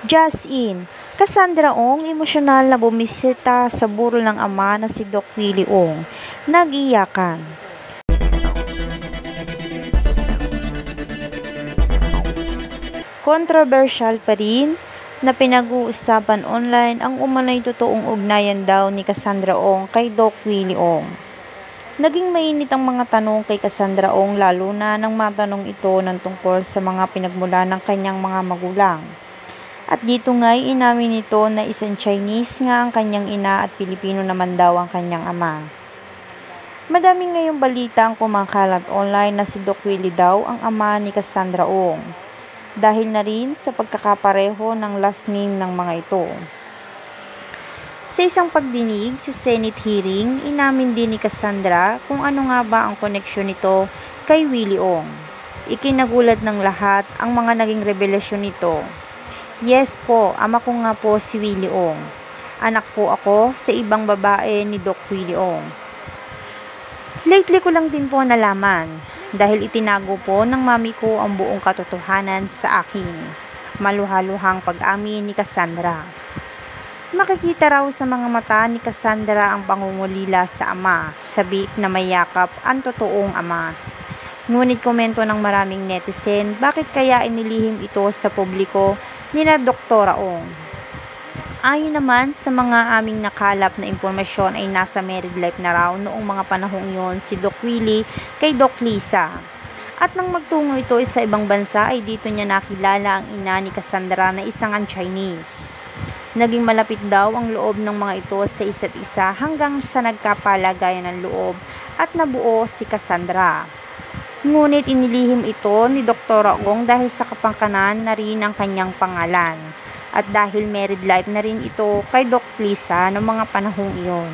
Just in, Cassandra Ong emosyonal na bumisita sa burol ng ama na si Doc Willie Ong. Nag-iyakan. Controversial pa rin na pinag-uusapan online ang umano'y totoong ugnayan daw ni Cassandra Ong kay Doc Willie Ong. Naging mainit ang mga tanong kay Cassandra Ong lalo na nang matanong ito ng tungkol sa mga pinagmula ng kanyang mga magulang. At dito nga'y inamin nito na isang Chinese nga ang kanyang ina at Pilipino naman daw ang kanyang ama. Madami ngayong balita ang kumakalat online na si Doc Willie daw ang ama ni Cassandra Ong. Dahil na rin sa pagkakapareho ng last name ng mga ito. Sa isang pagdinig sa Senate hearing, inamin din ni Cassandra kung ano nga ba ang koneksyon nito kay Willie Ong. Ikinagulat ng lahat ang mga naging revelasyon nito. Yes po, ama ko nga po si Willie Ong. Anak po ako sa ibang babae ni Doc Willie Ong. Lately ko lang din po nalaman dahil itinago po ng mami ko ang buong katotohanan sa akin. Maluhaluhang pag-amin ni Cassandra. Makikita raw sa mga mata ni Cassandra ang pangungulila sa ama, sabik na may yakap ang totoong ama. Ngunit komento ng maraming netizen, bakit kaya inilihim ito sa publiko nina Doktora Ong? Ayon naman sa mga aming nakalap na impormasyon ay nasa married life na raw noong mga panahong iyon si Doc Willie kay Doc Lisa. At nang magtungo ito sa ibang bansa ay dito niya nakilala ang ina ni Cassandra na isang Chinese. Naging malapit daw ang loob ng mga ito sa isa't isa hanggang sa nagkapalagayan ng loob at nabuo si Cassandra. Ngunit inilihim ito ni Dr. Ong dahil sa kapangkanan na rin ang kanyang pangalan. At dahil married life na rin ito kay Doc Lisa noong mga panahong iyon.